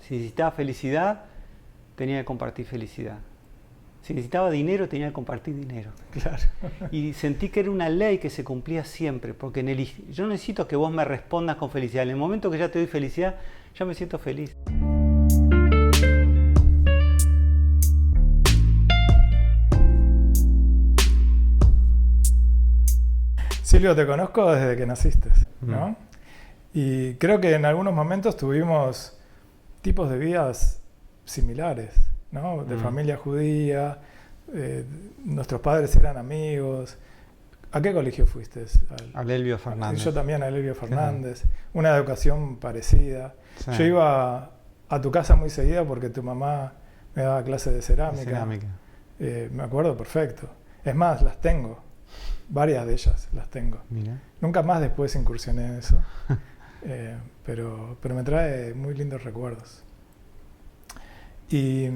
Si necesitaba felicidad, tenía que compartir felicidad. Si necesitaba dinero, tenía que compartir dinero. Claro. Y sentí que era una ley que se cumplía siempre, porque yo no necesito que vos me respondas con felicidad. En el momento que ya te doy felicidad, ya me siento feliz. Silvio, te conozco desde que naciste, ¿no? Y creo que en algunos momentos tuvimos tipos de vidas similares, ¿no? De familia judía, nuestros padres eran amigos. ¿A qué colegio fuiste? Al Elbio Fernández. Yo también al Elbio Fernández. Una educación parecida. Sí. Yo iba a tu casa muy seguida porque tu mamá me daba clases de cerámica. Me acuerdo perfecto. Es más, las tengo. Varias de ellas las tengo. Mira. Nunca más después incursioné en eso. Pero me trae muy lindos recuerdos. Y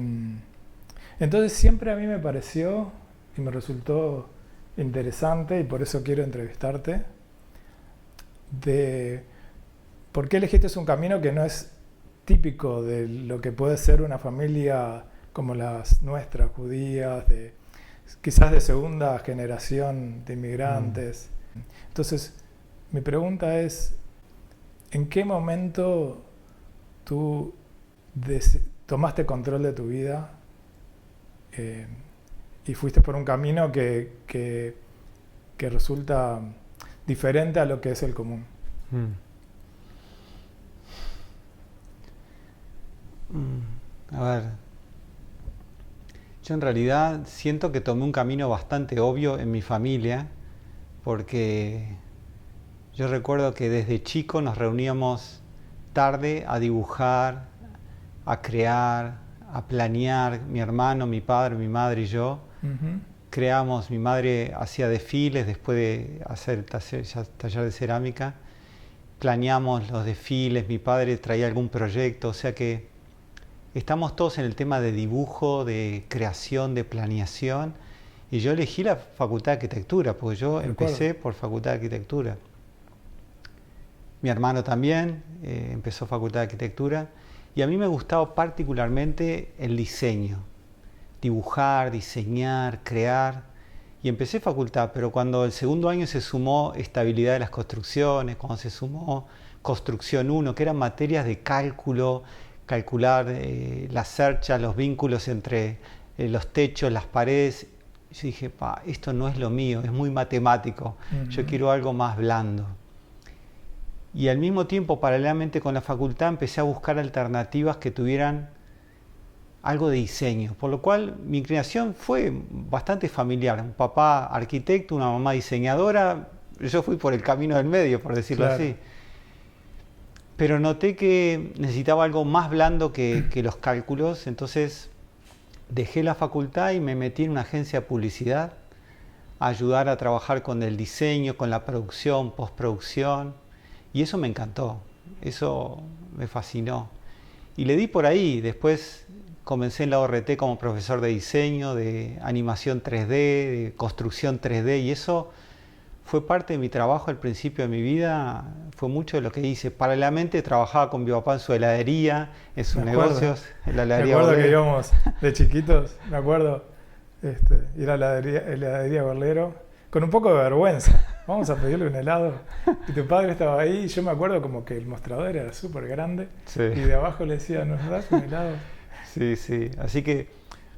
entonces siempre a mí me pareció y me resultó interesante, y por eso quiero entrevistarte, de por qué elegiste un camino que no es típico de lo que puede ser una familia como las nuestras, judías, quizás de segunda generación de inmigrantes. Entonces, mi pregunta es, ¿en qué momento tú tomaste control de tu vida y fuiste por un camino que resulta diferente a lo que es el común? A ver, yo en realidad siento que tomé un camino bastante obvio en mi familia, porque yo recuerdo que desde chico nos reuníamos tarde a dibujar, a crear, a planear, mi hermano, mi padre, mi madre y yo. Creamos, mi madre hacía desfiles después de hacer taller de cerámica, planeamos los desfiles, mi padre traía algún proyecto, o sea que estamos todos en el tema de dibujo, de creación, de planeación, y yo elegí la Facultad de Arquitectura, porque yo empecé por Facultad de Arquitectura. Mi hermano también empezó Facultad de Arquitectura, y a mí me gustaba particularmente el diseño, dibujar, diseñar, crear, y empecé facultad, pero cuando el segundo año se sumó estabilidad de las construcciones, cuando se sumó construcción 1, que eran materias de cálculo, calcular las cerchas, los vínculos entre los techos, las paredes, yo dije, esto no es lo mío, es muy matemático, yo quiero algo más blando. Y al mismo tiempo, paralelamente con la facultad, empecé a buscar alternativas que tuvieran algo de diseño, por lo cual mi inclinación fue bastante familiar. Un papá arquitecto, una mamá diseñadora, yo fui por el camino del medio, por decirlo así. Pero noté que necesitaba algo más blando que los cálculos, entonces dejé la facultad y me metí en una agencia de publicidad a ayudar a trabajar con el diseño, con la producción, postproducción, y eso me encantó, eso me fascinó. Y le di por ahí, después comencé en la ORT como profesor de diseño, de animación 3D, de construcción 3D, y eso fue parte de mi trabajo al principio de mi vida, fue mucho de lo que hice. Paralelamente trabajaba con mi papá en su heladería, en sus negocios, en la heladería. Me acuerdo que íbamos de chiquitos, me acuerdo, ir a la heladería Berlero, con un poco de vergüenza. Vamos a pedirle un helado. Y tu padre estaba ahí, y yo me acuerdo como que el mostrador era súper grande, sí. Y de abajo le decía, ¿nos das un helado? Sí, sí. Así que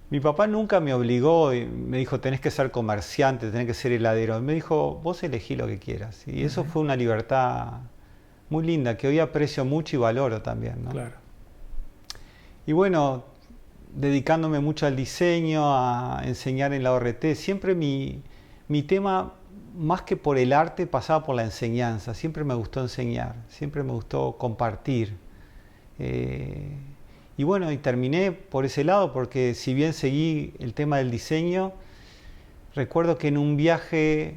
mi papá nunca me obligó y me dijo, tenés que ser comerciante, tenés que ser heladero. Me dijo, vos elegí lo que quieras. Y eso fue una libertad muy linda, que hoy aprecio mucho y valoro también, ¿no? Claro. Y bueno, dedicándome mucho al diseño, a enseñar en la ORT, siempre mi tema, más que por el arte, pasaba por la enseñanza. Siempre me gustó enseñar, siempre me gustó compartir. Y bueno, y terminé por ese lado, porque si bien seguí el tema del diseño, recuerdo que en un viaje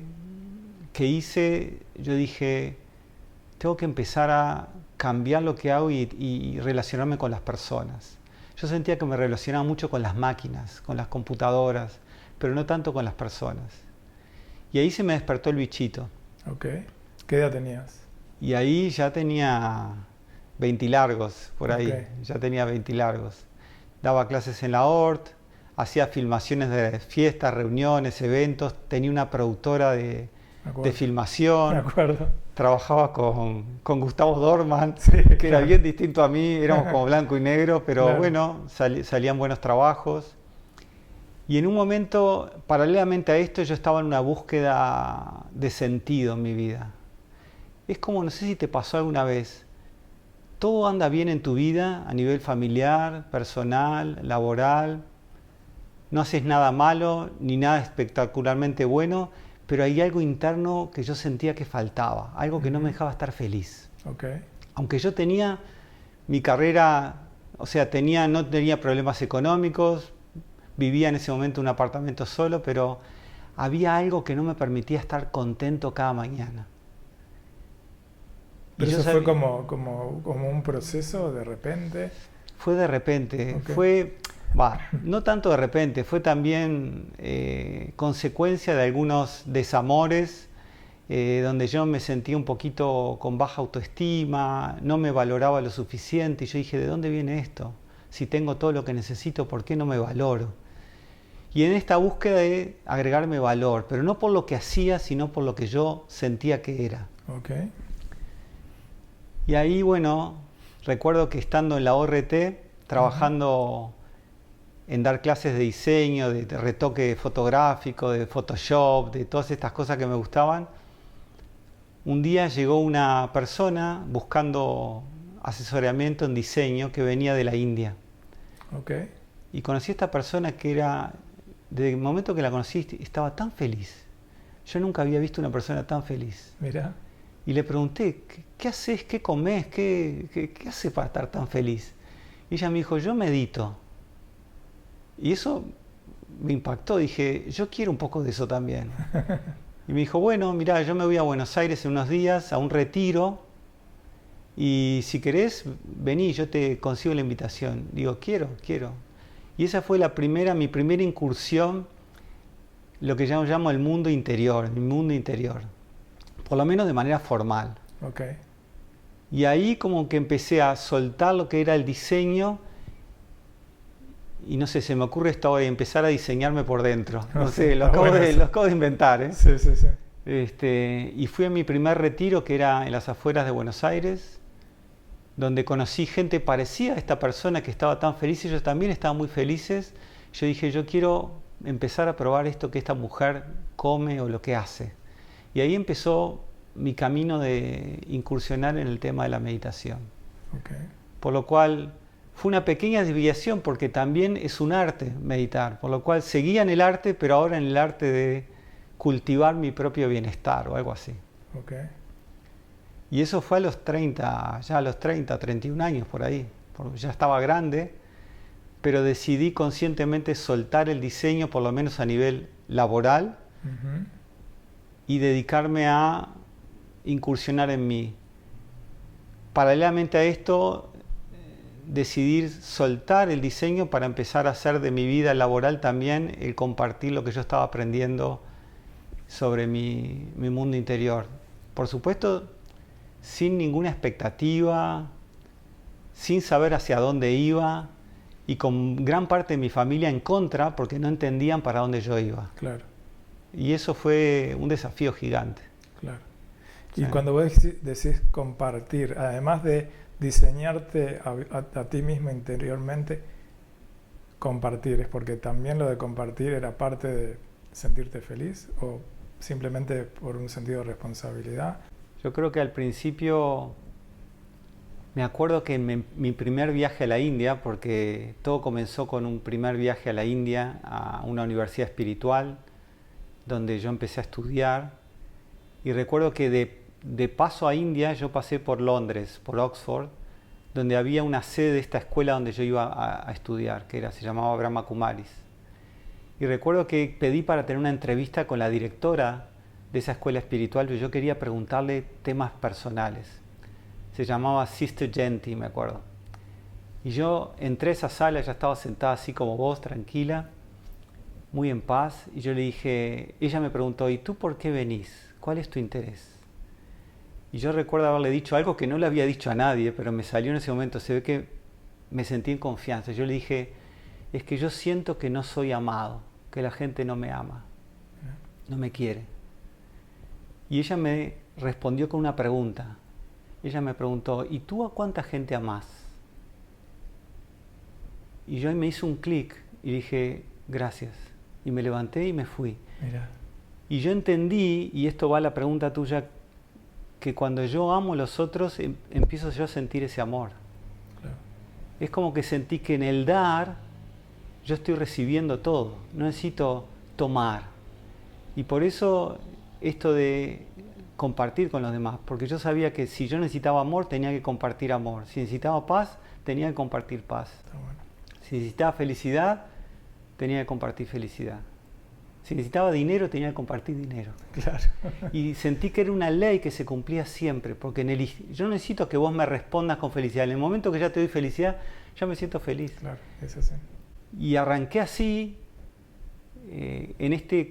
que hice, yo dije, tengo que empezar a cambiar lo que hago y relacionarme con las personas. Yo sentía que me relacionaba mucho con las máquinas, con las computadoras, pero no tanto con las personas. Y ahí se me despertó el bichito. Ok. ¿Qué edad tenías? Y ahí ya tenía 20 largos, por ahí, Ok. ya tenía 20 largos. Daba clases en la ORT, hacía filmaciones de fiestas, reuniones, eventos, tenía una productora Me de acuerdo. Me filmación, acuerdo. trabajaba con Gustavo Dorman, Sí, que era claro. bien distinto a mí, éramos como blanco y negro, pero Claro. bueno, salían buenos trabajos. Y en un momento, paralelamente a esto, yo estaba en una búsqueda de sentido en mi vida. Es como, no sé si te pasó alguna vez, todo anda bien en tu vida a nivel familiar, personal, laboral, no haces nada malo ni nada espectacularmente bueno, pero hay algo interno que yo sentía que faltaba, algo que no me Ujú. dejaba estar feliz. Ok. Aunque yo tenía mi carrera, o sea, no tenía problemas económicos, vivía en ese momento en un apartamento solo, pero había algo que no me permitía estar contento cada mañana. Y Pero yo eso fue sabía, como un proceso de repente. fue de repente, Ok. no tanto de repente, fue también consecuencia de algunos desamores, donde yo me sentía un poquito con baja autoestima, no me valoraba lo suficiente, y yo dije, ¿de dónde viene esto? Si tengo todo lo que necesito, ¿por qué no me valoro? Y en esta búsqueda de agregarme valor, pero no por lo que hacía, sino por lo que yo sentía que era. Ok. Y ahí, bueno, recuerdo que estando en la ORT, Ujú. trabajando en dar clases de diseño, de retoque fotográfico, de Photoshop, de todas estas cosas que me gustaban, un día llegó una persona buscando asesoramiento en diseño que venía de la India. Ok. Y conocí a esta persona que era, desde el momento que la conocí, estaba tan feliz. Yo nunca había visto una persona tan feliz. Mira. Y le pregunté, ¿qué haces? ¿Qué comes? ¿Qué haces para estar tan feliz? Y ella me dijo, yo medito. Y eso me impactó. Dije, yo quiero un poco de eso también. Y me dijo, bueno, mirá, yo me voy a Buenos Aires en unos días a un retiro. Y si querés, vení, yo te consigo la invitación. Digo, quiero. Y esa fue mi primera incursión, lo que yo llamo el mundo interior, mi mundo interior. Por lo menos de manera formal. Ok. Y ahí como que empecé a soltar lo que era el diseño y no sé, se me ocurre esto hoy, empezar a diseñarme por dentro. No Ok. sé, Está bueno eso. lo acabo de inventar, ¿eh? Sí, sí, sí. Y fui a mi primer retiro que era en las afueras de Buenos Aires, donde conocí gente parecida a esta persona que estaba tan feliz, ellos también estaban muy felices. Yo dije, yo quiero empezar a probar esto que esta mujer come o lo que hace. Y ahí empezó mi camino de incursionar en el tema de la meditación. Ok. Por lo cual fue una pequeña desviación porque también es un arte meditar. Por lo cual seguía en el arte, pero ahora en el arte de cultivar mi propio bienestar o algo así. Ok. Y eso fue a los 30, ya a los 30, 31 años por ahí. Porque ya estaba grande, pero decidí conscientemente soltar el diseño, por lo menos a nivel laboral, Ujú. y dedicarme a incursionar en mí. Paralelamente a esto, decidir soltar el diseño para empezar a hacer de mi vida laboral también el compartir lo que yo estaba aprendiendo sobre mi mundo interior. Por supuesto, sin ninguna expectativa, sin saber hacia dónde iba y con gran parte de mi familia en contra porque no entendían para dónde yo iba. Claro, Y eso fue un desafío gigante. claro. Sí. Y cuando vos decís compartir, además de diseñarte a ti mismo interiormente, compartir, ¿es porque también lo de compartir era parte de sentirte feliz o simplemente por un sentido de responsabilidad? Yo creo que al principio me acuerdo que mi primer viaje a la India, porque todo comenzó con un primer viaje a la India, a una universidad espiritual, donde yo empecé a estudiar. Y recuerdo que de paso a India yo pasé por Londres, por Oxford, donde había una sede de esta escuela donde yo iba a estudiar, se llamaba Brahma Kumaris. Y recuerdo que pedí para tener una entrevista con la directora de esa escuela espiritual, pero yo quería preguntarle temas personales. Se llamaba Sister Genti, me acuerdo. Y yo entré a esa sala, ella estaba sentada así como vos, tranquila, muy en paz, y yo le dije, ella me preguntó, ¿y tú por qué venís? ¿Cuál es tu interés? Y yo recuerdo haberle dicho algo que no le había dicho a nadie, pero me salió en ese momento, se ve que me sentí en confianza. Yo le dije, es que yo siento que no soy amado, que la gente no me ama, no me quiere. Y ella me respondió con una pregunta. Ella me preguntó, ¿y tú a cuánta gente amás? Y yo ahí me hizo un clic y dije, gracias. Y me levanté y me fui. Mira. Y yo entendí, y esto va a la pregunta tuya, que cuando yo amo a los otros, empiezo yo a sentir ese amor. Claro. Es como que sentí que en el dar, yo estoy recibiendo todo. No necesito tomar. Y por eso esto de compartir con los demás, porque yo sabía que si yo necesitaba amor, tenía que compartir amor. Si necesitaba paz, tenía que compartir paz. Está bueno. Si necesitaba felicidad, tenía que compartir felicidad. Si necesitaba dinero, tenía que compartir dinero. Claro. Y sentí que era una ley que se cumplía siempre, porque yo no necesito que vos me respondas con felicidad. En el momento que ya te doy felicidad, ya me siento feliz. Claro, es así. Y arranqué así,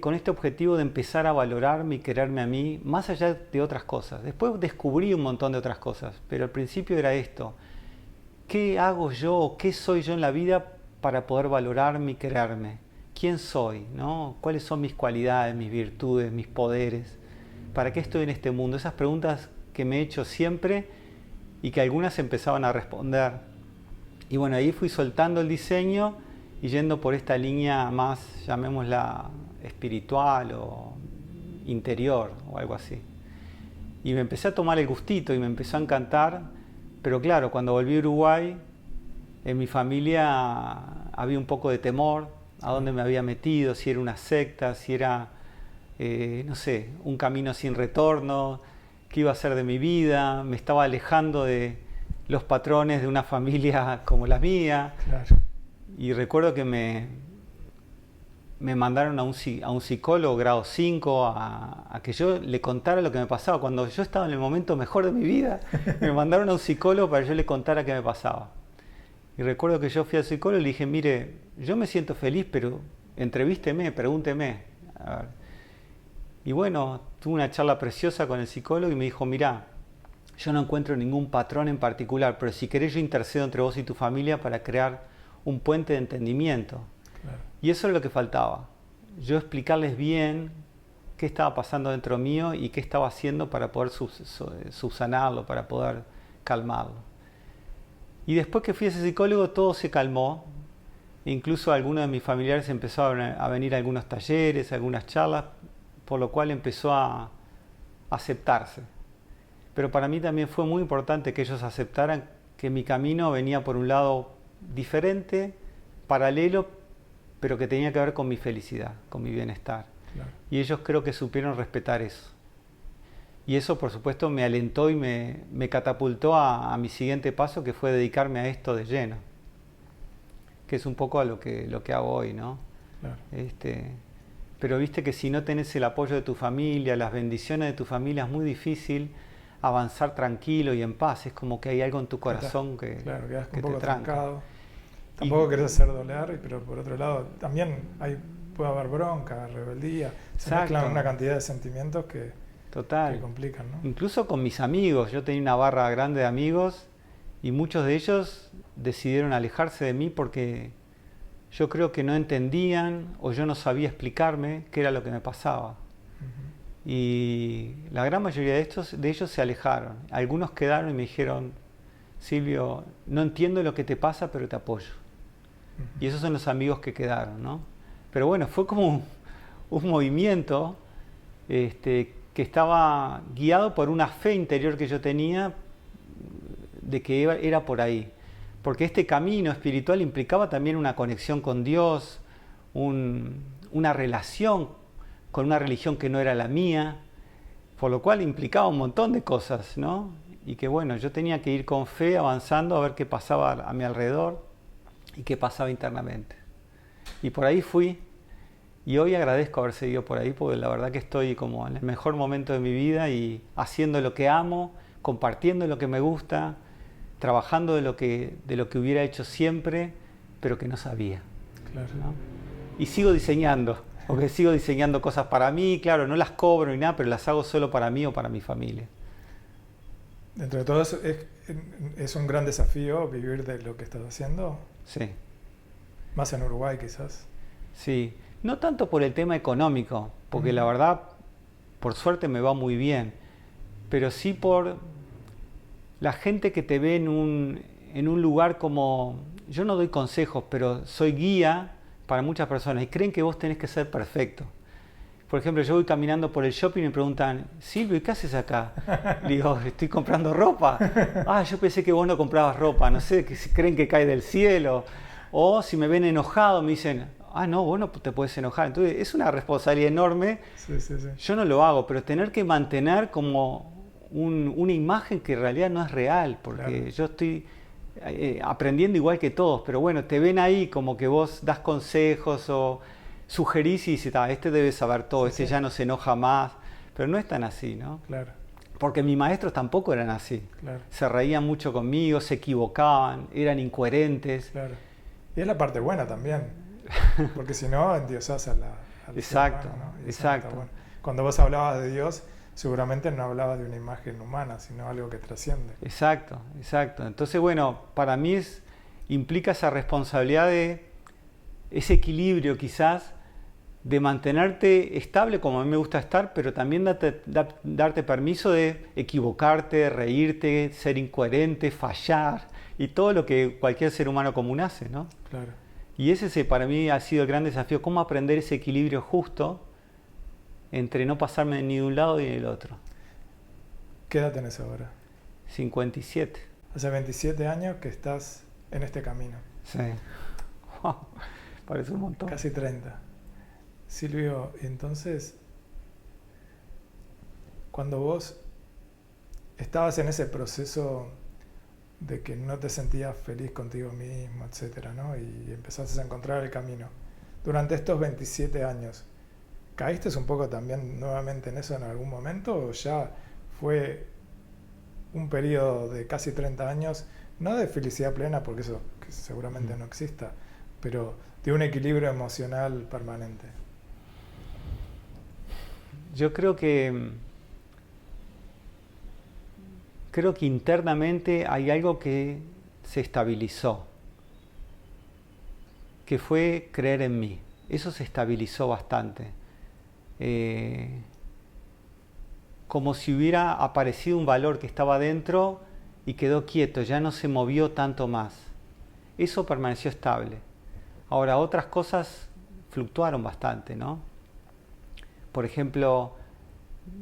con este objetivo de empezar a valorarme y quererme a mí, más allá de otras cosas. Después descubrí un montón de otras cosas, pero al principio era esto. ¿Qué hago yo o qué soy yo en la vida para poder valorarme y quererme? ¿Quién soy? ¿No? ¿Cuáles son mis cualidades, mis virtudes, mis poderes? ¿Para qué estoy en este mundo? Esas preguntas que me he hecho siempre y que algunas empezaban a responder. Y bueno, ahí fui soltando el diseño y yendo por esta línea más, llamémosla espiritual o interior o algo así. Y me empecé a tomar el gustito y me empezó a encantar, pero claro, cuando volví a Uruguay, en mi familia había un poco de temor a dónde me había metido, si era una secta, si era, no sé, un camino sin retorno, qué iba a ser de mi vida, me estaba alejando de los patrones de una familia como la mía. Claro. Y recuerdo que me mandaron a un psicólogo grado 5 a que yo le contara lo que me pasaba. Cuando yo estaba en el momento mejor de mi vida, me mandaron a un psicólogo para que yo le contara qué me pasaba. Y recuerdo que yo fui al psicólogo y le dije, mire, yo me siento feliz, pero entrevísteme, pregúnteme. A ver. Y bueno, tuve una charla preciosa con el psicólogo y me dijo, mirá, yo no encuentro ningún patrón en particular, pero si querés yo intercedo entre vos y tu familia para crear un puente de entendimiento. Claro. Y eso es lo que faltaba. Yo explicarles bien qué estaba pasando dentro mío y qué estaba haciendo para poder subsanarlo, para poder calmarlo. Y después que fui a ese psicólogo todo se calmó. Incluso algunos de mis familiares empezaron a venir a algunos talleres, a algunas charlas, por lo cual empezó a aceptarse. Pero para mí también fue muy importante que ellos aceptaran que mi camino venía por un lado diferente, paralelo, pero que tenía que ver con mi felicidad, con mi bienestar. Claro. Y ellos creo que supieron respetar eso. Y eso, por supuesto, me alentó y me catapultó a mi siguiente paso, que fue dedicarme a esto de lleno. Que es un poco a lo que hago hoy, ¿no? Claro. Pero viste que si no tenés el apoyo de tu familia, las bendiciones de tu familia, es muy difícil avanzar tranquilo y en paz. Es como que hay algo en tu corazón que quedas que un poco te tranca. trancado. Tampoco querés hacer doler, pero por otro lado también puede haber bronca, rebeldía. Se mezclan una cantidad de sentimientos que complican, ¿no? Incluso con mis amigos. Yo tenía una barra grande de amigos y muchos de ellos decidieron alejarse de mí porque yo creo que no entendían o yo no sabía explicarme qué era lo que me pasaba. Uh-huh. Y la gran mayoría de ellos se alejaron. Algunos quedaron y me dijeron, Silvio, no entiendo lo que te pasa, pero te apoyo. Uh-huh. Y esos son los amigos que quedaron, ¿no? Pero bueno, fue como un movimiento que estaba guiado por una fe interior que yo tenía de que era por ahí. Porque este camino espiritual implicaba también una conexión con Dios, una relación con una religión que no era la mía, por lo cual implicaba un montón de cosas, ¿no? Y que bueno, yo tenía que ir con fe avanzando a ver qué pasaba a mi alrededor y qué pasaba internamente. Y por ahí fui, y hoy agradezco haber seguido por ahí, porque la verdad que estoy como en el mejor momento de mi vida y haciendo lo que amo, compartiendo lo que me gusta, trabajando de lo que hubiera hecho siempre, pero que no sabía. Claro. ¿No? Y sigo diseñando, porque sigo diseñando cosas para mí, claro, no las cobro ni nada, pero las hago solo para mí o para mi familia. Dentro de todo eso, es un gran desafío vivir de lo que estás haciendo, Sí, más en Uruguay quizás. sí. No tanto por el tema económico, porque la verdad, por suerte me va muy bien, pero sí por la gente que te ve en un lugar como... Yo no doy consejos, pero soy guía para muchas personas y creen que vos tenés que ser perfecto. Por ejemplo, yo voy caminando por el shopping y me preguntan, Silvio, ¿y qué haces acá? Le digo, estoy comprando ropa. Ah, yo pensé que vos no comprabas ropa, no sé, que si creen que cae del cielo. O si me ven enojado, me dicen, ah, no, vos no te puedes enojar. Entonces, es una responsabilidad enorme. Sí, sí, sí. Yo no lo hago, pero tener que mantener como una imagen que en realidad no es real, porque Claro. yo estoy aprendiendo igual que todos, pero bueno, te ven ahí como que vos das consejos o sugerís y dices, ah, este debe saber todo, Sí, este sí. ya no se enoja más, pero no es tan así, ¿no? Claro, Porque mis maestros tampoco eran así, claro, se reían mucho conmigo, se equivocaban, eran incoherentes. claro. Y es la parte buena también, porque si no, endiosás al ser Exacto, humano, ¿no? Y eso no está exacto. bueno. Cuando vos hablabas de Dios, seguramente no hablabas de una imagen humana, sino algo que trasciende. Exacto, exacto. Entonces, bueno, para mí implica esa responsabilidad de ese equilibrio quizás de mantenerte estable como a mí me gusta estar, pero también darte permiso de equivocarte, reírte, ser incoherente, fallar y todo lo que cualquier ser humano común hace, ¿no? Claro. Y ese para mí ha sido el gran desafío, cómo aprender ese equilibrio justo entre no pasarme ni de un lado ni del otro. ¿Qué edad tenés ahora? 57. Hace 27 años que estás en este camino, Sí. Wow, parece un montón. casi 30. Silvio, entonces, cuando vos estabas en ese proceso de que no te sentías feliz contigo mismo, etcétera, ¿no? Y empezaste a encontrar el camino. Durante estos 27 años, ¿caíste un poco también nuevamente en eso en algún momento o ya fue un periodo de casi 30 años, no de felicidad plena, porque eso que seguramente no exista, pero de un equilibrio emocional permanente? Yo creo que internamente hay algo que se estabilizó, que fue creer en mí. Eso se estabilizó bastante. Como si hubiera aparecido un valor que estaba dentro y quedó quieto, ya no se movió tanto más. Eso permaneció estable. Ahora, otras cosas fluctuaron bastante, ¿no? Por ejemplo,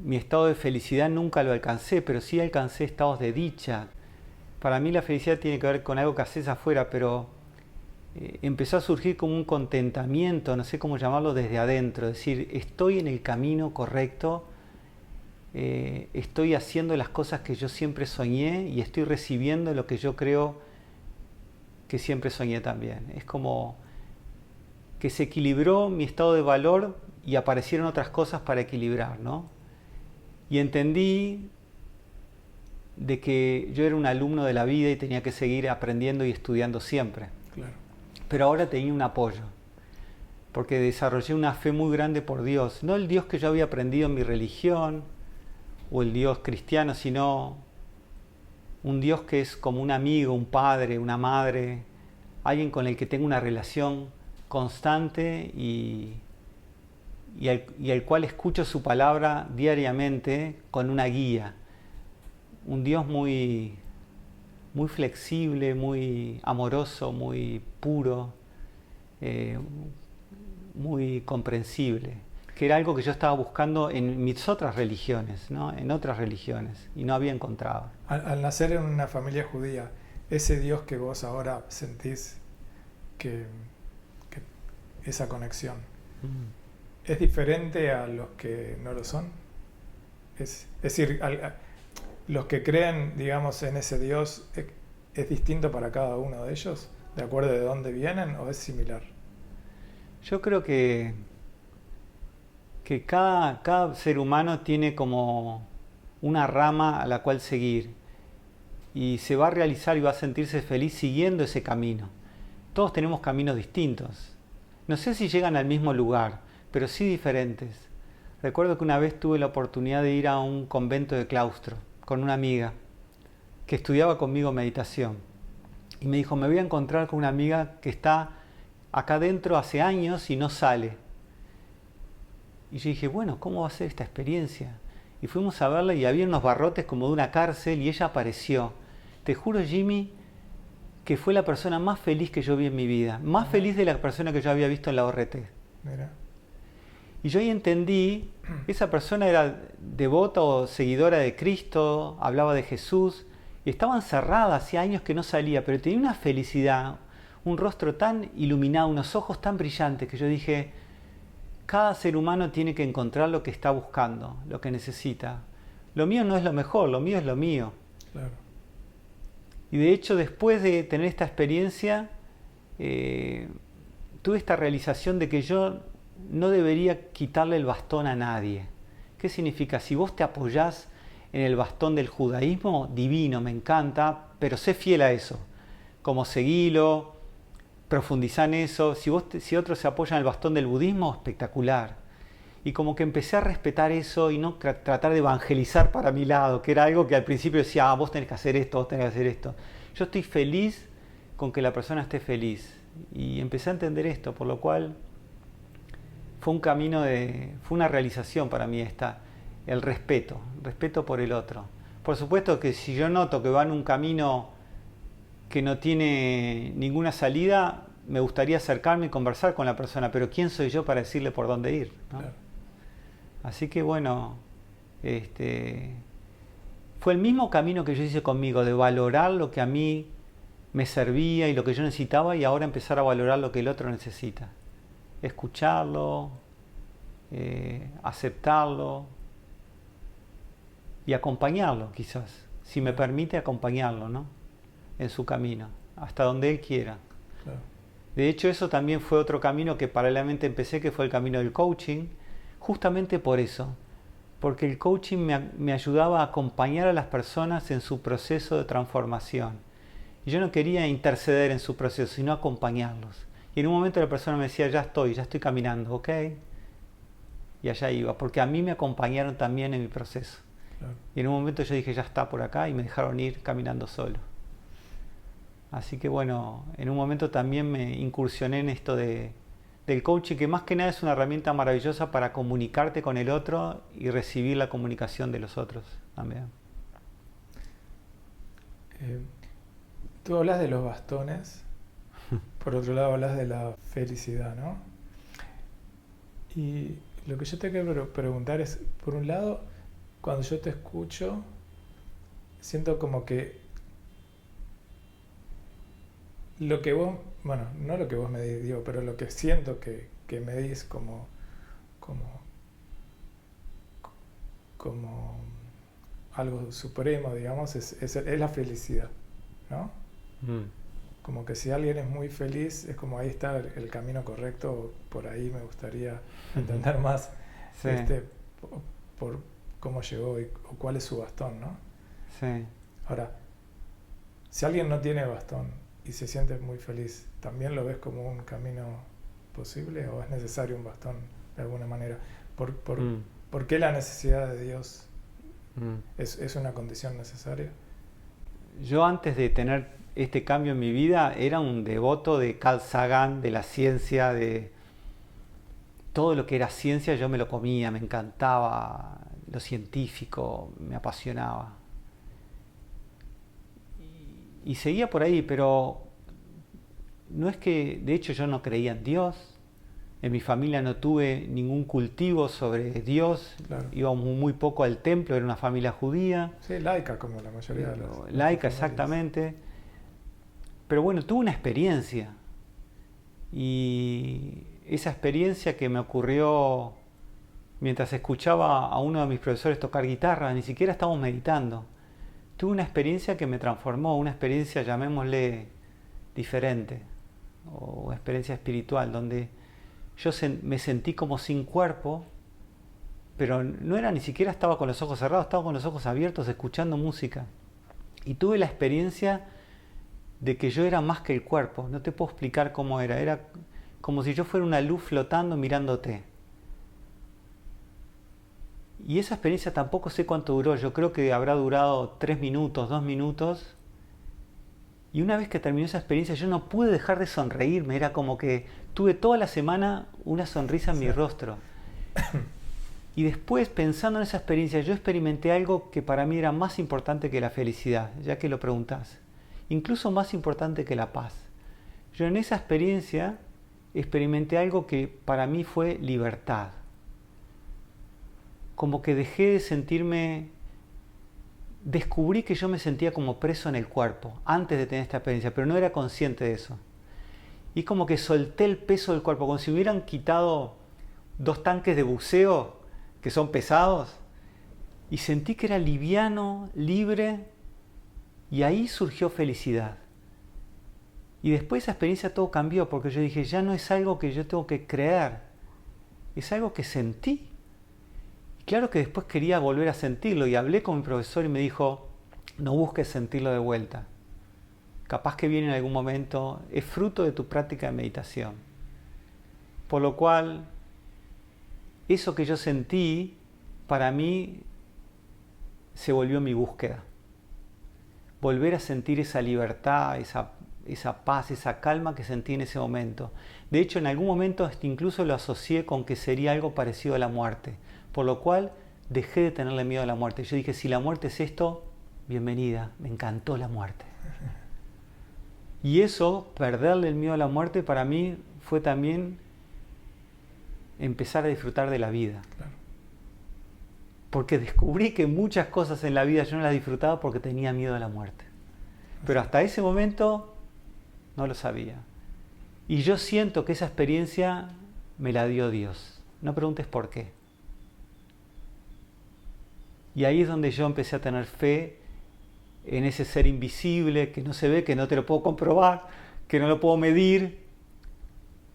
mi estado de felicidad nunca lo alcancé, pero sí alcancé estados de dicha. Para mí la felicidad tiene que ver con algo que haces afuera, pero empezó a surgir como un contentamiento, no sé cómo llamarlo, desde adentro. Es decir, estoy en el camino correcto, estoy haciendo las cosas que yo siempre soñé y estoy recibiendo lo que yo creo que siempre soñé también. Es como que se equilibró mi estado de valor y aparecieron otras cosas para equilibrar, ¿no? Y entendí de que yo era un alumno de la vida y tenía que seguir aprendiendo y estudiando siempre. Claro. Pero ahora tenía un apoyo, porque desarrollé una fe muy grande por Dios. No el Dios que yo había aprendido en mi religión o el Dios cristiano, sino un Dios que es como un amigo, un padre, una madre, alguien con el que tengo una relación constante y al cual escucho su palabra diariamente con una guía. Un Dios muy, muy flexible, muy amoroso, muy puro, muy comprensible, que era algo que yo estaba buscando en mis otras religiones, ¿no? En otras religiones, y no había encontrado. Al nacer en una familia judía, ese Dios que vos ahora sentís que esa conexión, ¿es diferente a los que no lo son? Es decir, los que creen, digamos, en ese Dios, ¿es distinto para cada uno de ellos? ¿De acuerdo de dónde vienen o es similar? Yo creo que cada ser humano tiene como una rama a la cual seguir y se va a realizar y va a sentirse feliz siguiendo ese camino. Todos tenemos caminos distintos. No sé si llegan al mismo lugar, pero sí diferentes. Recuerdo que una vez tuve la oportunidad de ir a un convento de claustro con una amiga que estudiaba conmigo meditación. Y me dijo, me voy a encontrar con una amiga que está acá dentro hace años y no sale. Y yo dije, bueno, ¿cómo va a ser esta experiencia? Y fuimos a verla y había unos barrotes como de una cárcel y ella apareció. Te juro, Jimmy, que fue la persona más feliz que yo vi en mi vida. Más feliz de la persona que yo había visto en la ORT. Mira. Y yo ahí entendí, esa persona era devota o seguidora de Cristo, hablaba de Jesús, y estaba encerrada, hacía años que no salía, pero tenía una felicidad, un rostro tan iluminado, unos ojos tan brillantes, que yo dije, cada ser humano tiene que encontrar lo que está buscando, lo que necesita. Lo mío no es lo mejor, lo mío es lo mío. Claro. Y de hecho, después de tener esta experiencia, tuve esta realización de que yo no debería quitarle el bastón a nadie. ¿Qué significa? Si vos te apoyás en el bastón del judaísmo, divino, me encanta, pero sé fiel a eso. Como seguilo, profundizá en eso. Si otros se apoyan en el bastón del budismo, espectacular. Y como que empecé a respetar eso y no tratar de evangelizar para mi lado, que era algo que al principio decía, vos tenés que hacer esto, vos tenés que hacer esto. Yo estoy feliz con que la persona esté feliz. Y empecé a entender esto, por lo cual fue fue una realización para mí el respeto por el otro. Por supuesto que si yo noto que va en un camino que no tiene ninguna salida, me gustaría acercarme y conversar con la persona, pero ¿quién soy yo para decirle por dónde ir, ¿no? Claro. Así que bueno, fue el mismo camino que yo hice conmigo, de valorar lo que a mí me servía y lo que yo necesitaba, y ahora empezar a valorar lo que el otro necesita. Escucharlo, aceptarlo y acompañarlo, quizás, si me permite acompañarlo, ¿no? En su camino, hasta donde él quiera. Claro. De hecho, eso también fue otro camino que paralelamente empecé, que fue el camino del coaching, justamente por eso, porque el coaching me ayudaba a acompañar a las personas en su proceso de transformación. Y yo no quería interceder en su proceso, sino acompañarlos. Y en un momento la persona me decía, ya estoy caminando, ¿ok? Y allá iba, porque a mí me acompañaron también en mi proceso. Claro. Y en un momento yo dije, ya está por acá, y me dejaron ir caminando solo. Así que bueno, en un momento también me incursioné en esto del coaching, que más que nada es una herramienta maravillosa para comunicarte con el otro y recibir la comunicación de los otros también. Tú hablas de los bastones, por otro lado hablas de la felicidad, ¿no? Y lo que yo te quiero preguntar es, por un lado, cuando yo te escucho, siento como que lo que vos, bueno, no lo que vos me digo, pero lo que siento que me dis como algo supremo, digamos, es la felicidad, ¿no? Como que si alguien es muy feliz, es como ahí está el camino correcto, por ahí me gustaría entender más Sí. por cómo llegó o cuál es su bastón, ¿no? Sí. Ahora, si alguien no tiene bastón y se siente muy feliz, ¿también lo ves como un camino posible o es necesario un bastón de alguna manera? ¿Por qué la necesidad de Dios es una condición necesaria? Yo antes de tener este cambio en mi vida era un devoto de Carl Sagan, de la ciencia, de todo lo que era ciencia yo me lo comía, me encantaba lo científico, me apasionaba. Y seguía por ahí, pero no es que, de hecho yo no creía en Dios, en mi familia no tuve ningún cultivo sobre Dios, Claro. íbamos muy poco al templo, era una familia judía. Sí, laica como la mayoría de los... Laica, exactamente. Pero bueno, tuve una experiencia. Y esa experiencia que me ocurrió mientras escuchaba a uno de mis profesores tocar guitarra, ni siquiera estábamos meditando. Tuve una experiencia que me transformó, una experiencia, llamémosle, diferente, o experiencia espiritual, donde yo me sentí como sin cuerpo, pero no era ni siquiera estaba con los ojos cerrados, estaba con los ojos abiertos escuchando música. Y tuve la experiencia de que yo era más que el cuerpo, no te puedo explicar cómo era como si yo fuera una luz flotando mirándote. Y esa experiencia tampoco sé cuánto duró, yo creo que habrá durado 3 minutos, 2 minutos. Y una vez que terminó esa experiencia yo no pude dejar de sonreírme, era como que tuve toda la semana una sonrisa en mi rostro. Y después, pensando en esa experiencia, yo experimenté algo que para mí era más importante que la felicidad, ya que lo preguntás. Incluso más importante que la paz. Yo en esa experiencia experimenté algo que para mí fue libertad. Como que dejé de sentirme... Descubrí que yo me sentía como preso en el cuerpo antes de tener esta experiencia, pero no era consciente de eso. Y como que solté el peso del cuerpo, como si me hubieran quitado 2 tanques de buceo que son pesados, y sentí que era liviano, libre, y ahí surgió felicidad. Y después de esa experiencia todo cambió, porque yo dije, ya no es algo que yo tengo que creer, es algo que sentí. Y claro que después quería volver a sentirlo, y hablé con mi profesor y me dijo, no busques sentirlo de vuelta. Capaz que viene en algún momento, es fruto de tu práctica de meditación. Por lo cual, eso que yo sentí, para mí, se volvió mi búsqueda. Volver a sentir esa libertad, esa paz, esa calma que sentí en ese momento. De hecho, en algún momento incluso lo asocié con que sería algo parecido a la muerte. Por lo cual, dejé de tenerle miedo a la muerte. Yo dije, si la muerte es esto, bienvenida, me encantó la muerte. Y eso, perderle el miedo a la muerte, para mí fue también empezar a disfrutar de la vida. Claro. Porque descubrí que muchas cosas en la vida yo no las disfrutaba porque tenía miedo a la muerte. Pero hasta ese momento no lo sabía. Y yo siento que esa experiencia me la dio Dios. No preguntes por qué. Y ahí es donde yo empecé a tener fe en ese ser invisible que no se ve, que no te lo puedo comprobar, que no lo puedo medir,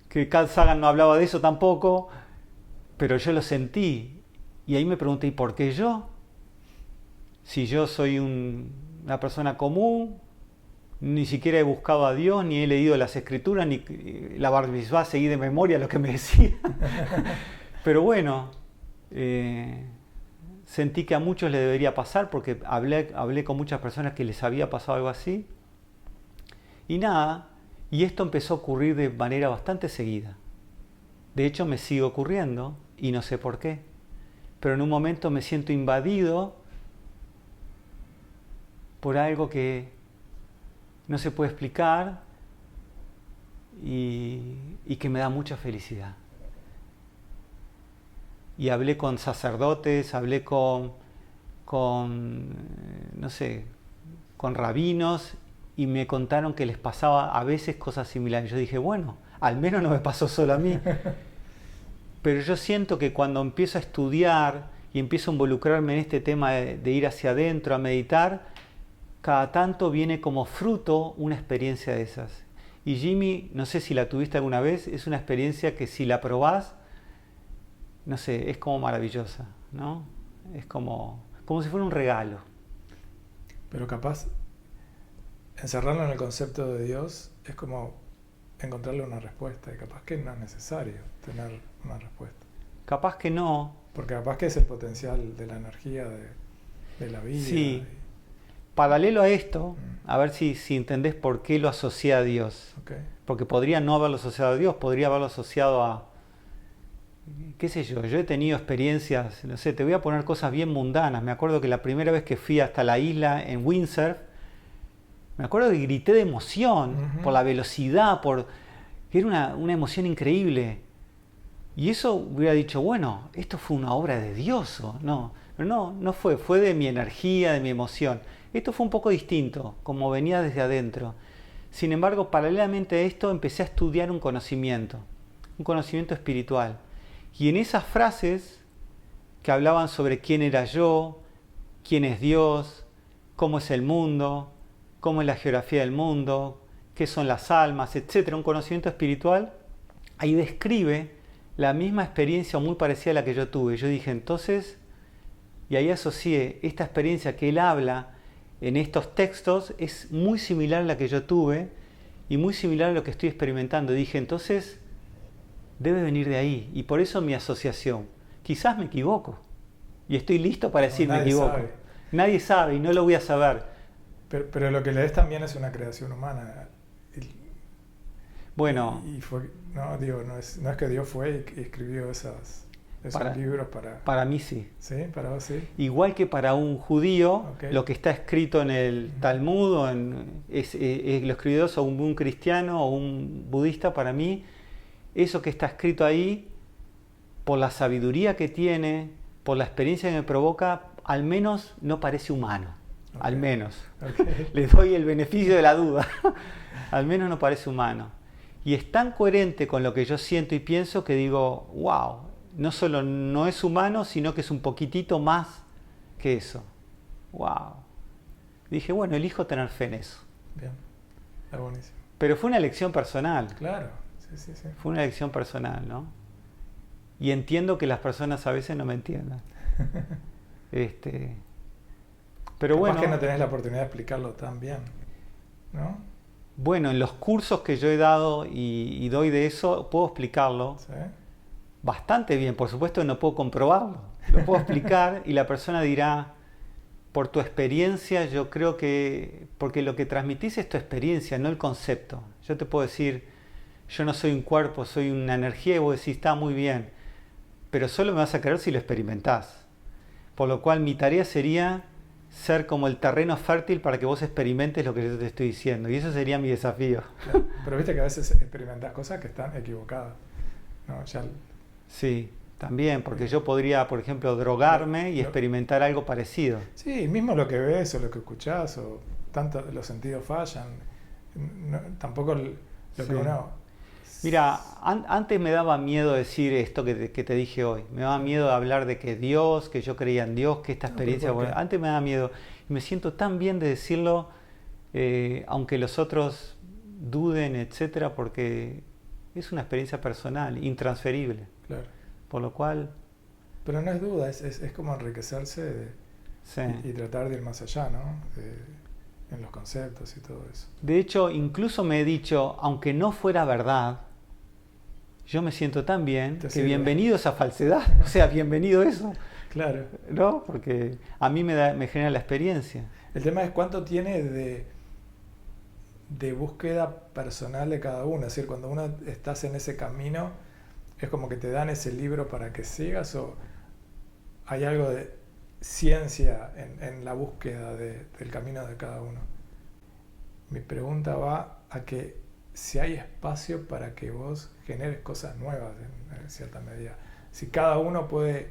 que Carl Sagan no hablaba de eso tampoco, pero yo lo sentí. Y ahí me pregunté, ¿y por qué yo? Si yo soy una persona común, ni siquiera he buscado a Dios, ni he leído las escrituras, ni la Bar Mitzvah seguí de memoria lo que me decía. Pero bueno, sentí que a muchos les debería pasar, porque hablé con muchas personas que les había pasado algo así. Y nada, y esto empezó a ocurrir de manera bastante seguida. De hecho, me sigue ocurriendo, y no sé por qué. Pero en un momento me siento invadido por algo que no se puede explicar y que me da mucha felicidad. Y hablé con sacerdotes, hablé con no sé, con rabinos, y me contaron que les pasaba a veces cosas similares. Yo dije, bueno, al menos no me pasó solo a mí. Pero yo siento que cuando empiezo a estudiar y empiezo a involucrarme en este tema de ir hacia adentro, a meditar, cada tanto viene como fruto una experiencia de esas. Y Jimmy, no sé si la tuviste alguna vez, es una experiencia que si la probás, no sé, es como maravillosa, ¿no? Es como si fuera un regalo. Pero capaz, encerrarlo en el concepto de Dios es como encontrarle una respuesta, y capaz que no es necesario tener una respuesta. Capaz que no. Porque capaz que es el potencial de la energía de la vida. Sí. Paralelo a esto, a ver si entendés por qué lo asocié a Dios. Okay. Porque podría no haberlo asociado a Dios, podría haberlo asociado a, qué sé yo he tenido experiencias, no sé, te voy a poner cosas bien mundanas. Me acuerdo que la primera vez que fui hasta la isla en windsurf, me acuerdo que grité de emoción, por la velocidad, que era una emoción increíble. Y eso hubiera dicho, bueno, esto fue una obra de Dios, ¿o no? Pero no fue de mi energía, de mi emoción. Esto fue un poco distinto, como venía desde adentro. Sin embargo, paralelamente a esto, empecé a estudiar un conocimiento espiritual. Y en esas frases que hablaban sobre quién era yo, quién es Dios, cómo es el mundo, cómo es la geografía del mundo, qué son las almas, etc., un conocimiento espiritual, ahí describe la misma experiencia muy parecida a la que yo tuve. Yo dije, entonces, y ahí asocié esta experiencia que él habla en estos textos, es muy similar a la que yo tuve y muy similar a lo que estoy experimentando. Dije, entonces, debe venir de ahí. Y por eso mi asociación. Quizás me equivoco. Y estoy listo para decir, me nadie equivoco. sabe. Nadie sabe y no lo voy a saber. Pero lo que lees también es una creación humana. Bueno, Y fue, no, digo, no es que Dios fue y escribió esos libros para mí sí. ¿Sí? ¿Para vos sí? Igual que para un judío, Ok. lo que está escrito en el Talmud o lo escribió o un cristiano o un budista, para mí, eso que está escrito ahí, por la sabiduría que tiene, por la experiencia que me provoca, al menos no parece humano. Ok. Al menos. Ok. Le doy el beneficio de la duda. Al menos no parece humano. Y es tan coherente con lo que yo siento y pienso que digo, wow, no solo no es humano, sino que es un poquitito más que eso. Wow. Dije, bueno, elijo tener fe en eso. Bien, está buenísimo. Pero fue una elección personal. Claro, sí. Fue una elección personal, ¿no? Y entiendo que las personas a veces no me entiendan. Pero Capaz bueno, que no tenés la oportunidad de explicarlo tan bien, ¿no? bueno, en los cursos que yo he dado y doy de eso, puedo explicarlo ¿Sí? bastante bien. Por supuesto no puedo comprobarlo. Lo puedo explicar y la persona dirá, por tu experiencia, yo creo que... Porque lo que transmitís es tu experiencia, no el concepto. Yo te puedo decir, yo no soy un cuerpo, soy una energía, y vos decís, está muy bien. Pero solo me vas a creer si lo experimentás. Por lo cual mi tarea sería ser como el terreno fértil para que vos experimentes lo que yo te estoy diciendo. Y eso sería mi desafío. Claro. Pero viste que a veces experimentás cosas que están equivocadas. ¿No? Sí, también, porque yo podría, por ejemplo, drogarme y experimentar algo parecido. Sí, mismo lo que ves o lo que escuchás, o tanto los sentidos fallan. Tampoco lo Sí. que uno... Mira, antes me daba miedo decir esto que te dije hoy. Me daba miedo de hablar de que Dios, que yo creía en Dios, que esta experiencia... ¿por qué? Antes me daba miedo. Y me siento tan bien de decirlo, aunque los otros duden, etcétera, porque es una experiencia personal, intransferible. Claro. Por lo cual... Pero no es duda, es como enriquecerse Sí. y tratar de ir más allá, ¿no? En los conceptos y todo eso. De hecho, incluso me he dicho, aunque no fuera verdad, yo me siento tan bien que bienvenido esa falsedad. O sea, bienvenido eso. Claro. ¿No? Porque a mí me genera la experiencia. El tema es cuánto tiene de búsqueda personal de cada uno. Es decir, cuando uno estás en ese camino, es como que te dan ese libro para que sigas, o hay algo de ciencia en la búsqueda del camino de cada uno. Mi pregunta va a que si hay espacio para que vos generes cosas nuevas en cierta medida. Si cada uno puede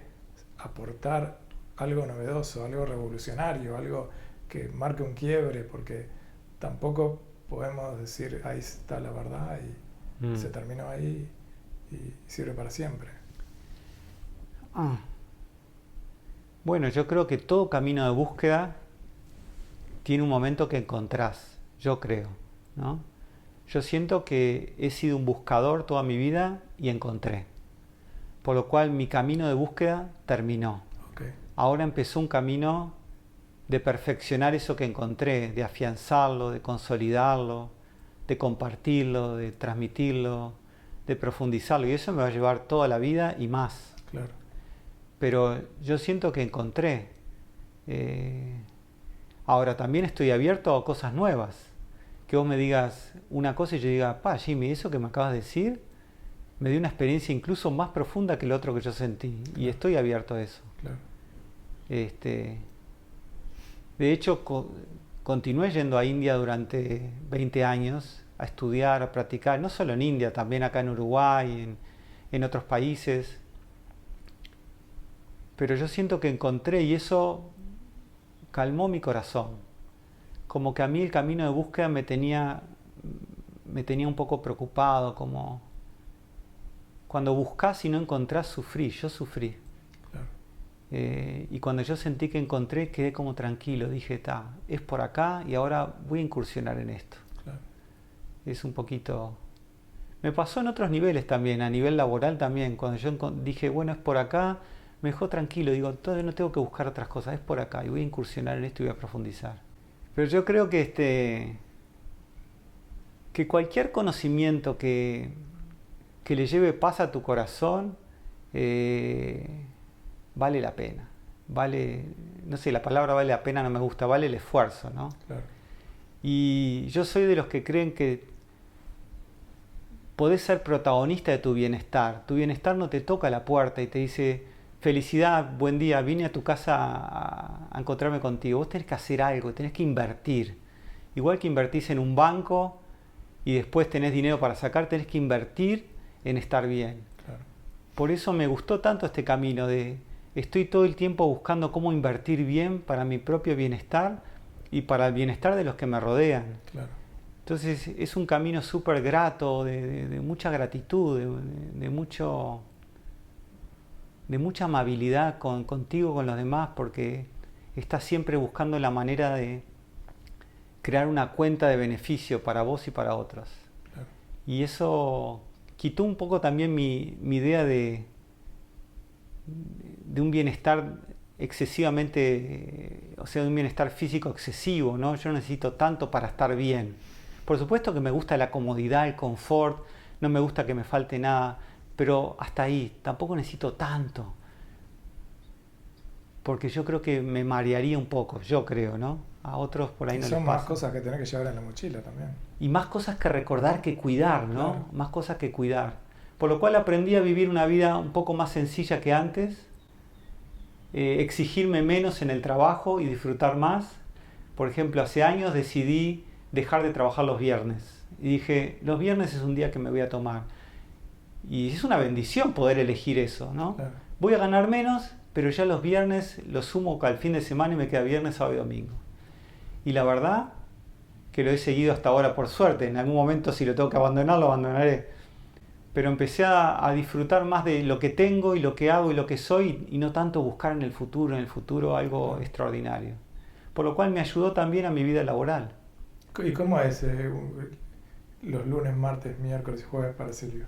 aportar algo novedoso, algo revolucionario, algo que marque un quiebre, porque tampoco podemos decir ahí está la verdad y se terminó ahí y sirve para siempre. Bueno, yo creo que todo camino de búsqueda tiene un momento que encontrás, yo creo, ¿no? Yo siento que he sido un buscador toda mi vida y encontré. Por lo cual mi camino de búsqueda terminó. Okay. Ahora empezó un camino de perfeccionar eso que encontré, de afianzarlo, de consolidarlo, de compartirlo, de transmitirlo, de profundizarlo. Y eso me va a llevar toda la vida y más. Claro. Pero yo siento que encontré. Ahora también estoy abierto a cosas nuevas. Que vos me digas una cosa y yo diga, Jimmy, eso que me acabas de decir me dio una experiencia incluso más profunda que lo otro que yo sentí. Claro. Y estoy abierto a eso. Claro. De hecho, continué yendo a India durante 20 años a estudiar, a practicar, no solo en India, también acá en Uruguay, en otros países. Pero yo siento que encontré, y eso calmó mi corazón. Como que a mí el camino de búsqueda me tenía un poco preocupado, como cuando buscás y no encontrás, sufrí, yo sufrí. Claro. Y cuando yo sentí que encontré, quedé como tranquilo, dije, es por acá y ahora voy a incursionar en esto. Claro. Es un poquito... Me pasó en otros niveles también, a nivel laboral también, cuando yo dije, bueno, es por acá, me dejó tranquilo, digo, todavía no tengo que buscar otras cosas, es por acá y voy a incursionar en esto y voy a profundizar. Pero yo creo que cualquier conocimiento que le lleve paz a tu corazón vale la pena. vale, no sé, la palabra vale la pena no me gusta, vale el esfuerzo, ¿no? Claro. Y yo soy de los que creen que podés ser protagonista de tu bienestar. Tu bienestar no te toca la puerta y te dice, felicidad, buen día, vine a tu casa a encontrarme contigo. Vos tenés que hacer algo, tenés que invertir. Igual que invertís en un banco y después tenés dinero para sacar, tenés que invertir en estar bien. Claro. Por eso me gustó tanto este camino de estoy todo el tiempo buscando cómo invertir bien para mi propio bienestar y para el bienestar de los que me rodean. Claro. Entonces es un camino súper grato, de mucha gratitud, de mucha amabilidad contigo, con los demás, porque estás siempre buscando la manera de crear una cuenta de beneficio para vos y para otros. Claro. Y eso quitó un poco también mi idea de un bienestar excesivamente, o sea, de un bienestar físico excesivo, ¿no? Yo no necesito tanto para estar bien. Por supuesto que me gusta la comodidad, el confort, no me gusta que me falte nada, pero hasta ahí, tampoco necesito tanto. Porque yo creo que me marearía un poco, yo creo, ¿no? A otros por ahí no les pasa. Son más cosas que tenés que llevar en la mochila también. Y más cosas que recordar que cuidar, ¿no? Claro. Más cosas que cuidar. Por lo cual aprendí a vivir una vida un poco más sencilla que antes, exigirme menos en el trabajo y disfrutar más. Por ejemplo, hace años decidí dejar de trabajar los viernes. Y dije, los viernes es un día que me voy a tomar. Y es una bendición poder elegir eso, ¿no? Claro. Voy a ganar menos, pero ya los viernes los sumo al fin de semana y me queda viernes, sábado y domingo. Y la verdad que lo he seguido hasta ahora por suerte. En algún momento si lo tengo que abandonar, lo abandonaré. Pero empecé a disfrutar más de lo que tengo y lo que hago y lo que soy y no tanto buscar en el futuro algo extraordinario. Por lo cual me ayudó también a mi vida laboral. ¿Y cómo es los lunes, martes, miércoles y jueves para Silvio?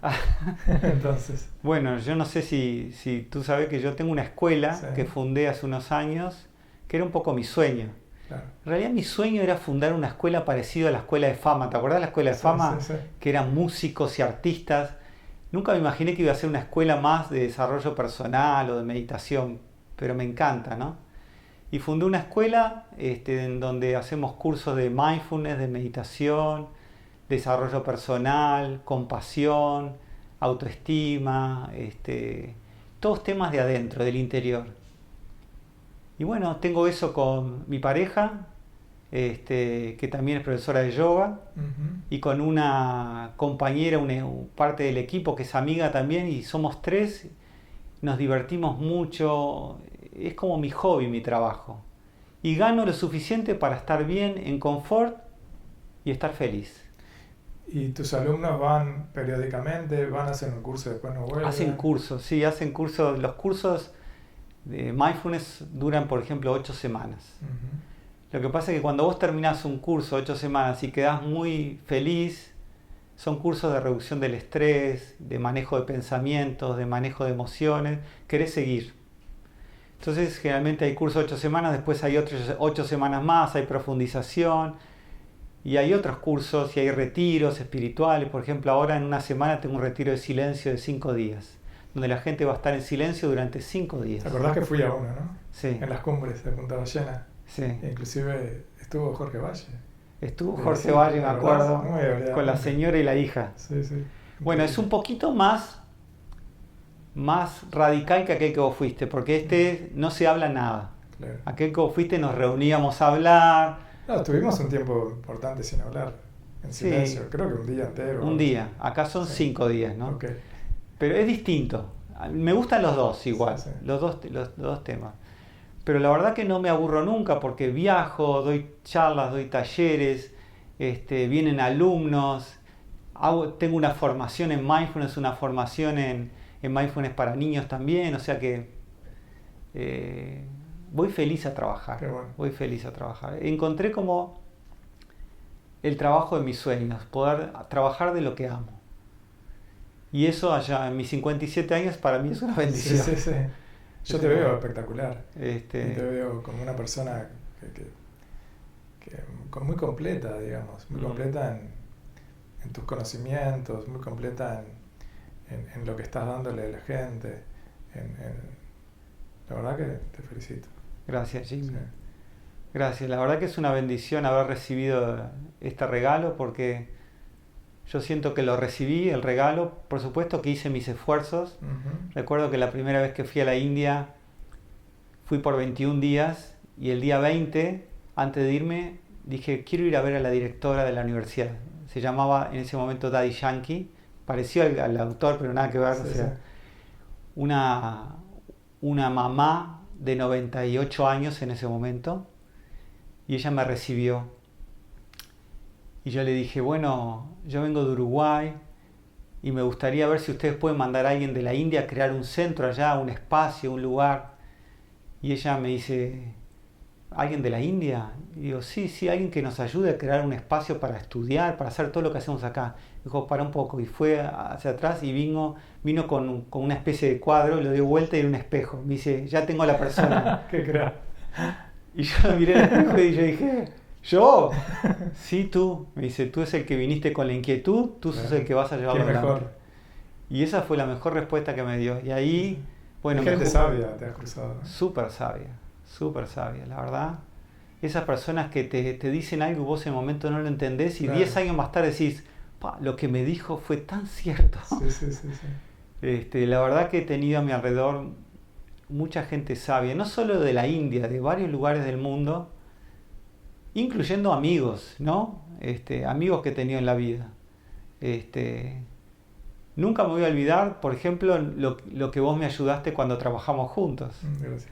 Entonces. Bueno, yo no sé si tú sabes que yo tengo una escuela Sí. que fundé hace unos años, que era un poco mi sueño. Claro. En realidad mi sueño era fundar una escuela parecida a la Escuela de Fama. ¿Te acordás de la Escuela de Fama? Sí. Que eran músicos y artistas. Nunca me imaginé que iba a ser una escuela más de desarrollo personal o de meditación, pero me encanta, ¿no? Y fundé una escuela en donde hacemos cursos de mindfulness, de meditación, desarrollo personal, compasión, autoestima, todos temas de adentro, del interior. Y bueno, tengo eso con mi pareja, que también es profesora de yoga, y con una compañera, parte del equipo que es amiga también, y somos 3, nos divertimos mucho, es como mi hobby, mi trabajo. Y gano lo suficiente para estar bien, en confort y estar feliz. ¿Y tus alumnos van periódicamente? ¿Van a hacer un curso y después no vuelven? Hacen cursos, sí, hacen cursos. Los cursos de mindfulness duran, por ejemplo, 8 semanas. Lo que pasa es que cuando vos terminás un curso 8 semanas y quedás muy feliz, son cursos de reducción del estrés, de manejo de pensamientos, de manejo de emociones, querés seguir. Entonces generalmente hay cursos de 8 semanas, después hay otros 8 semanas más, hay profundización y hay otros cursos y hay retiros espirituales. Por ejemplo, ahora en una semana tengo un retiro de silencio de 5 días, donde la gente va a estar en silencio durante 5 días. ¿Te acordás que fui a uno, no? Sí. En las cumbres de Punta Ballena. Sí. Inclusive estuvo Jorge Valle. Estuvo Jorge Valle, me acuerdo, con la señora y la hija. Sí. Bueno, es un poquito más radical que aquel que vos fuiste, porque no se habla nada. Claro. Aquel que vos fuiste nos reuníamos a hablar. No, estuvimos un tiempo importante sin hablar, en silencio, creo que un día entero. Un día, acá son 5 días, ¿no? Okay. Pero es distinto. Me gustan los dos igual, Sí. los dos temas. Pero la verdad que no me aburro nunca porque viajo, doy charlas, doy talleres, vienen alumnos, tengo una formación en mindfulness, una formación en mindfulness para niños también, o sea que voy feliz a trabajar. Qué bueno. Voy feliz a trabajar. Encontré como el trabajo de mis sueños, poder trabajar de lo que amo. Y eso allá en mis 57 años para mí es una bendición. Sí. Yo te veo espectacular. Y te veo como una persona que muy completa, digamos, muy completa en tus conocimientos, muy completa en lo que estás dándole a la gente, La verdad que te felicito. Gracias, Jimmy. Sí. Gracias. La verdad que es una bendición haber recibido este regalo porque yo siento que lo recibí, el regalo. Por supuesto que hice mis esfuerzos. Recuerdo que la primera vez que fui a la India fui por 21 días y el día 20, antes de irme, dije, quiero ir a ver a la directora de la universidad. Se llamaba en ese momento Daddy Yankee. Pareció al autor, pero nada que ver. Sí, o sea, sí. una mamá de 98 años en ese momento, y ella me recibió. Y yo le dije, bueno, yo vengo de Uruguay y me gustaría ver si ustedes pueden mandar a alguien de la India a crear un centro allá, un espacio, un lugar. Y ella me dice, ¿alguien de la India? Y digo, sí, alguien que nos ayude a crear un espacio para estudiar, para hacer todo lo que hacemos acá. Dijo, para un poco. Y fue hacia atrás y vino con una especie de cuadro, lo dio vuelta y era un espejo. Me dice, ya tengo a la persona. Qué crack. Y yo miré el espejo y yo dije, ¿yo? Sí, tú. Me dice, tú es el que viniste con la inquietud, tú sos el que vas a llevarlo Qué adelante. mejor. Y esa fue la mejor respuesta que me dio. Y ahí, bueno, Hay gente sabia, te has cruzado, ¿no? súper sabia, la verdad. Esas personas que te dicen algo y vos en el momento no lo entendés y Claro. 10 años más tarde decís, lo que me dijo fue tan cierto. Sí. La verdad que he tenido a mi alrededor mucha gente sabia, no solo de la India, de varios lugares del mundo, incluyendo amigos, ¿no? Amigos que he tenido en la vida. Nunca me voy a olvidar, por ejemplo, lo que vos me ayudaste cuando trabajamos juntos. Gracias.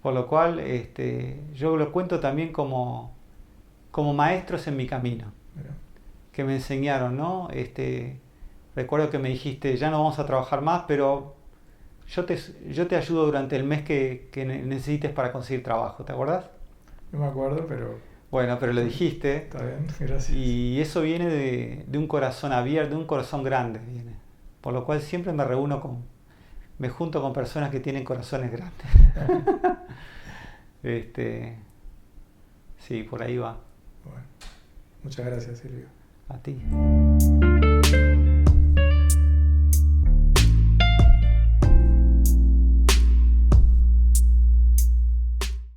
Por lo cual, yo lo cuento también como maestros en mi camino, Mira. que me enseñaron, ¿no? Recuerdo que me dijiste, ya no vamos a trabajar más, pero yo te ayudo durante el mes que necesites para conseguir trabajo, ¿te acordás? No me acuerdo, pero... Bueno, pero lo dijiste. Está bien, gracias. Y eso viene de un corazón abierto, de un corazón grande, viene. Por lo cual siempre me junto con personas que tienen corazones grandes. Sí, por ahí va. Bueno, muchas gracias, Silvio. A ti.